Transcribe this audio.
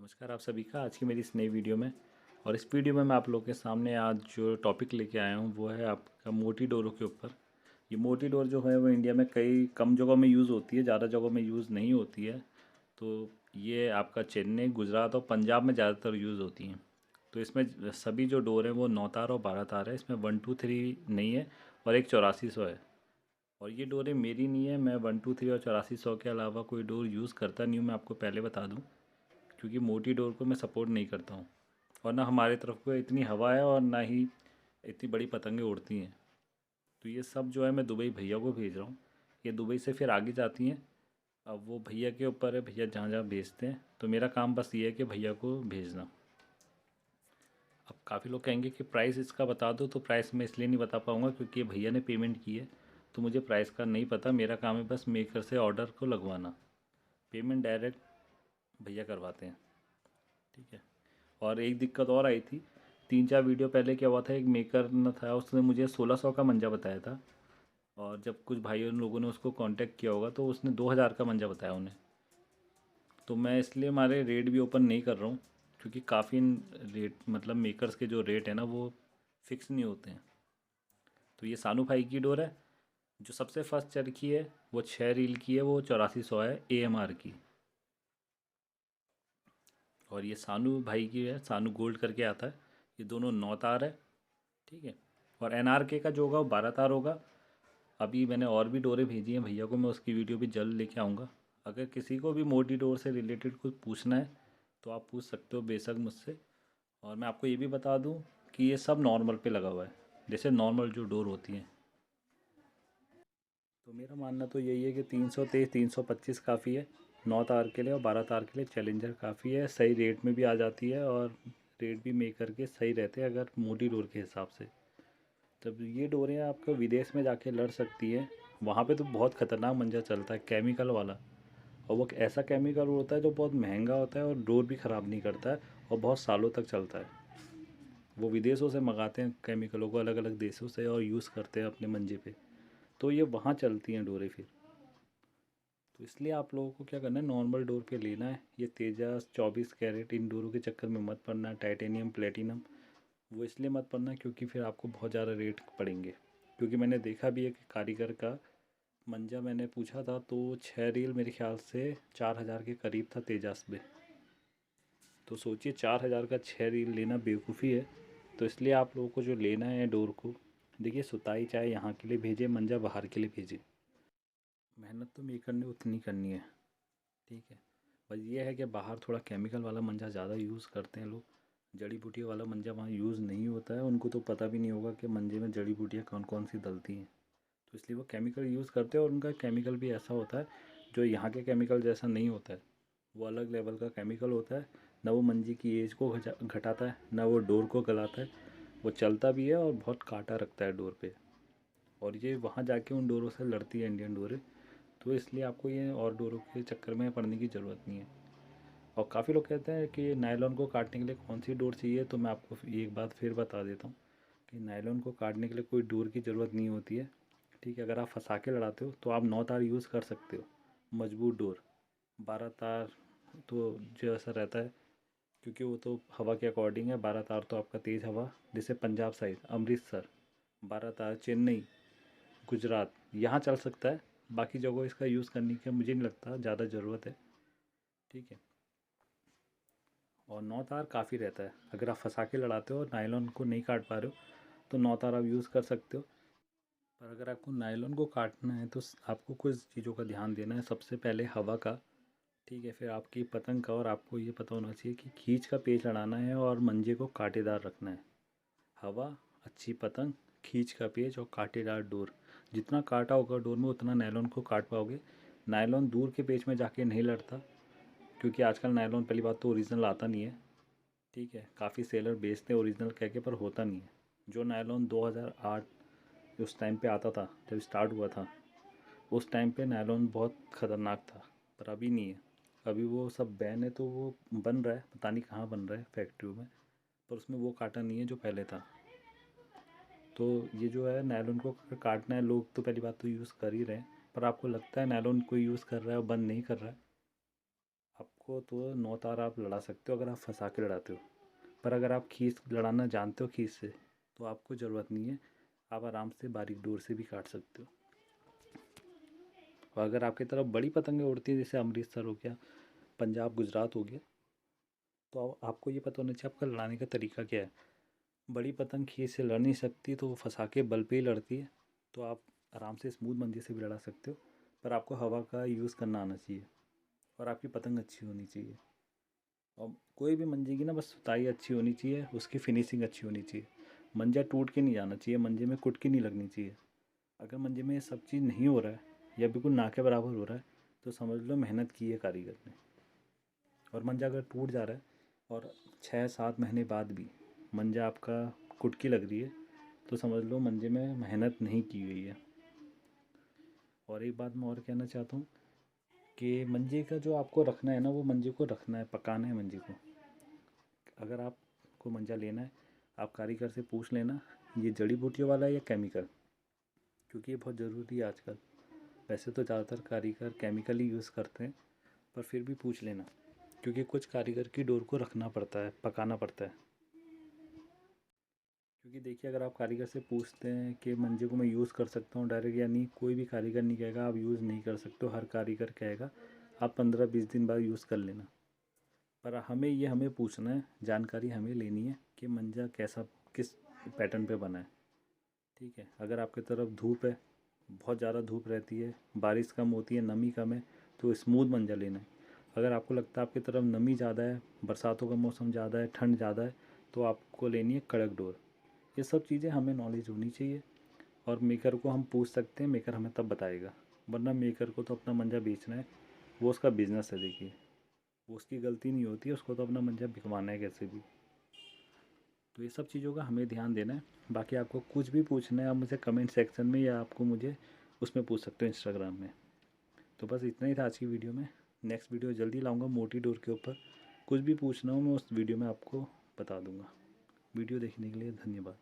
नमस्कार आप सभी का आज की मेरी इस नई वीडियो में। और इस वीडियो में मैं आप लोगों के सामने आज जो टॉपिक लेके आया हूँ वो है आपका मोटी डोरों के ऊपर। ये मोटी डोर जो है वो इंडिया में कई कम जगहों में यूज़ होती है, ज़्यादा जगहों में यूज़ नहीं होती है। तो ये आपका चेन्नई, गुजरात और पंजाब में ज़्यादातर यूज़ होती हैं। तो इसमें सभी जो डोर हैं वो 9 तार और 12 तार है, इसमें 123 नहीं है और एक 8400 है। और ये डोरें मेरी नहीं है, मैं 123 और 8400 के अलावा कोई डोर यूज़ करता नहीं हूँ, मैं आपको पहले बता दूँ। क्योंकि मोटी डोर को मैं सपोर्ट नहीं करता हूँ और ना हमारे तरफ को इतनी हवा है और ना ही इतनी बड़ी पतंगें उड़ती हैं। तो ये सब जो है मैं दुबई भैया को भेज रहा हूँ, ये दुबई से फिर आगे जाती हैं। अब वो भैया के ऊपर है, भैया जहाँ जहाँ भेजते हैं, तो मेरा काम बस ये है कि भैया को भेजना। अब काफ़ी लोग कहेंगे कि प्राइस इसका बता दो, तो प्राइस मैं इसलिए नहीं बता पाऊँगा क्योंकि भैया ने पेमेंट की है, तो मुझे प्राइस का नहीं पता। मेरा काम है बस मेकर से ऑर्डर को लगवाना, पेमेंट डायरेक्ट भैया करवाते हैं। ठीक है। और एक दिक्कत और आई थी, 3-4 वीडियो पहले क्या हुआ था, एक मेकर न था, उसने मुझे 1600 का मंजा बताया था। और जब कुछ भाइयों लोगों ने उसको कांटेक्ट किया होगा तो उसने 2000 का मंजा बताया उन्हें। तो मैं इसलिए हमारे रेट भी ओपन नहीं कर रहा हूँ, क्योंकि काफ़ी रेट मतलब मेकर्स के जो रेट है ना वो फिक्स नहीं होते हैं। तो ये सानू भाई की डोर है, जो सबसे फर्स्ट चरखी है वो 6 रील की है, वो 8400 है AMR की। और ये सानू भाई की है, सानू गोल्ड करके आता है। ये दोनों 9 तार है। ठीक है। और NRK का जो होगा वो 12 तार होगा। अभी मैंने और भी डोरें भेजी हैं भैया को, मैं उसकी वीडियो भी जल्द लेके आऊँगा। अगर किसी को भी मोटी डोर से रिलेटेड कुछ पूछना है तो आप पूछ सकते हो बेशक मुझसे। और मैं आपको ये भी बता दूं कि ये सब नॉर्मल पे लगा हुआ है, जैसे नॉर्मल जो डोर होती हैं। तो मेरा मानना तो यही है कि 323 325 काफ़ी है 9 तार के लिए, और 12 तार के लिए चैलेंजर काफ़ी है। सही रेट में भी आ जाती है और रेट भी मेकर के सही रहते हैं अगर मोटी डोर के हिसाब से। तब ये डोरें आपको विदेश में जाके लड़ सकती है। वहाँ पे तो बहुत ख़तरनाक मंजर चलता है केमिकल वाला, और वो ऐसा केमिकल होता है जो बहुत महंगा होता है और डोर भी ख़राब नहीं करता है और बहुत सालों तक चलता है। वो विदेशों से मंगाते हैं केमिकलों को, अलग अलग देशों से, और यूज़ करते हैं अपने मंजे पे। तो ये वहाँ चलती हैं डोरें फिर। तो इसलिए आप लोगों को क्या करना है, नॉर्मल डोर पे लेना है। ये तेजास 24 कैरेट इन डोरों के चक्कर में मत पड़ना, टाइटेनियम प्लेटिनम वो इसलिए मत पड़ना क्योंकि फिर आपको बहुत ज़्यादा रेट पड़ेंगे। क्योंकि मैंने देखा भी है कि कारीगर का मंजा मैंने पूछा था तो 6 रील मेरे ख्याल से 4000 के करीब था तेजास में। तो सोचिए 4000 का 6 रील लेना बेवकूफ़ी है। तो इसलिए आप लोगों को जो लेना है डोर को, देखिए सुताई चाहे यहाँ के लिए भेजे, मंजा बाहर के लिए भेजे, मेहनत तो मेकर ने उतनी करनी है। ठीक है। बस ये है कि बाहर थोड़ा केमिकल वाला मंजा ज़्यादा यूज़ करते हैं लोग, जड़ी बूटी वाला मंजा वहाँ यूज़ नहीं होता है, उनको तो पता भी नहीं होगा कि मंजे में जड़ी बूटियाँ कौन कौन सी डलती हैं। तो इसलिए वो केमिकल यूज़ करते हैं, और उनका केमिकल भी ऐसा होता है जो यहाँ के केमिकल जैसा नहीं होता है। वो अलग लेवल का केमिकल होता है। ना वो मंजे की एज को घटाता है, ना वो डोर को गलाता है। वो चलता भी है और बहुत कांटा रखता है डोर पे। और ये वहाँ जाके उन डोरों से लड़ती है इंडियन डोरें। तो इसलिए आपको ये और डोरों के चक्कर में पड़ने की ज़रूरत नहीं है। और काफ़ी लोग कहते हैं कि नायलॉन को काटने के लिए कौन सी डोर चाहिए, तो मैं आपको एक बात फिर बता देता हूँ कि नायलॉन को काटने के लिए कोई डोर की ज़रूरत नहीं होती है। ठीक है। अगर आप फंसा के लड़ाते हो तो आप 9 तार यूज़ कर सकते हो, मजबूत डोर। 12 तार तो जो ऐसा रहता है, क्योंकि वो तो हवा के अकॉर्डिंग है। 12 तार तो आपका तेज़ हवा, जैसे पंजाब साइड अमृतसर, 12 तार चेन्नई, गुजरात, यहाँ चल सकता है। बाकी जगहों इसका यूज़ करने की मुझे नहीं लगता ज़्यादा ज़रूरत है। ठीक है। और 9 तार काफ़ी रहता है, अगर आप फंसा के लड़ाते हो और नायलॉन को नहीं काट पा रहे हो तो 9 तार आप यूज़ कर सकते हो। पर अगर आपको नायलॉन को काटना है तो आपको कुछ चीज़ों का ध्यान देना है। सबसे पहले हवा का। ठीक है। फिर आपकी पतंग का, और आपको ये पता होना चाहिए कि खींच का पेच लड़ाना है और मंजे को कांटेदार रखना है। हवा, अच्छी पतंग, खींच का पेच और कांटेदार डोर। जितना कांटा होगा डोर में उतना नायलॉन को काट पाओगे। नायलॉन दूर के पेच में जाके नहीं लड़ता, क्योंकि आजकल नायलॉन पहली बात तो ओरिजिनल आता नहीं है। ठीक है। काफ़ी सेलर बेचते हैं ओरिजिनल कह के, पर होता नहीं है। जो नायलॉन 2008 उस टाइम पे आता था, जब स्टार्ट हुआ था, उस टाइम पे नायलॉन बहुत ख़तरनाक था। पर अभी नहीं है। अभी वो सब बैन है, तो वो बन रहा है, पता नहीं कहाँ बन रहा है फैक्ट्रियों में, पर उसमें वो काटा नहीं है जो पहले था। तो ये जो है नायलॉन को अगर काटना है, लोग तो पहली बात तो यूज़ कर ही रहे हैं, पर आपको लगता है नायलॉन कोई यूज़ कर रहा है और बंद नहीं कर रहा है, आपको को तो 9 तार आप लड़ा सकते हो अगर आप फंसा के लड़ाते हो, पर अगर आप खींच लड़ाना जानते हो खींच से तो आपको ज़रूरत नहीं है, आप आराम से बारीक डोर से भी काट सकते हो। और अगर आपकी तरफ बड़ी पतंगें उड़ती हैं जैसे अमृतसर हो गया, पंजाब गुजरात हो गया, तो आपको ये पता होना चाहिए आपका लड़ाने का तरीका क्या है। बड़ी पतंग खींच से लड़ नहीं सकती तो वो फंसा के बल पे ही लड़ती है, तो आप आराम से स्मूथ मंजे से भी लड़ा सकते हो, पर आपको हवा का यूज़ करना आना चाहिए और आपकी पतंग अच्छी होनी चाहिए। और कोई भी मंजे की ना बस सुताई अच्छी होनी चाहिए, उसकी फिनिशिंग अच्छी होनी चाहिए। मंजा टूट के नहीं जाना चाहिए, मंजे में कुटकी नहीं लगनी चाहिए। अगर मंजे में ये सब चीज़ नहीं हो रहा है या बिल्कुल ना के बराबर हो रहा है तो समझ लो मेहनत की है कारीगर ने। और मंजा अगर टूट जा रहा है और 6-7 महीने बाद भी मंजा आपका कुटकी लग रही है तो समझ लो मंजे में मेहनत नहीं की हुई है। और एक बात मैं और कहना चाहता हूँ कि मंजे का जो आपको रखना है ना, वो मंजे को रखना है, पकाना है मंजे को। अगर आपको मंजा लेना है आप कारीगर से पूछ लेना ये जड़ी बूटियों वाला है या केमिकल, क्योंकि ये बहुत ज़रूरी है आजकल। वैसे तो ज़्यादातर कारीगर केमिकल ही यूज़ करते हैं, पर फिर भी पूछ लेना, क्योंकि कुछ कारीगर की डोर को रखना पड़ता है, पकाना पड़ता है। क्योंकि देखिए अगर आप कारीगर से पूछते हैं कि मंजे को मैं यूज़ कर सकता हूँ डायरेक्ट या नहीं, कोई भी कारीगर नहीं कहेगा आप यूज़ नहीं कर सकते हो। हर कारीगर कहेगा आप 15-20 दिन बाद यूज़ कर लेना। पर हमें पूछना है, जानकारी हमें लेनी है कि मंजा कैसा, किस पैटर्न पे बना है। ठीक है, अगर आपकी तरफ धूप है, बहुत ज़्यादा धूप रहती है, बारिश कम होती है, नमी कम है, तो स्मूथ मंजा लेना है। अगर आपको लगता है आपकी तरफ नमी ज़्यादा है, बरसातों का मौसम ज़्यादा है, ठंड ज़्यादा है, तो आपको लेनी है कड़क डोर। ये सब चीज़ें हमें नॉलेज होनी चाहिए और मेकर को हम पूछ सकते हैं, मेकर हमें तब बताएगा। वरना मेकर को तो अपना मंजा बेचना है, वो उसका बिज़नेस है। देखिए वो उसकी गलती नहीं होती है, उसको तो अपना मंजा बिकवाना है कैसे भी। तो ये सब चीज़ों का हमें ध्यान देना है। बाकी आपको कुछ भी पूछना है आप मुझे कमेंट सेक्शन में या आपको मुझे उसमें पूछ सकते हो इंस्टाग्राम में। तो बस इतना ही था आज की वीडियो में। नेक्स्ट वीडियो जल्दी लाऊंगा मोटी डोर के ऊपर। कुछ भी पूछना हो मैं उस वीडियो में आपको बता दूंगा। वीडियो देखने के लिए धन्यवाद।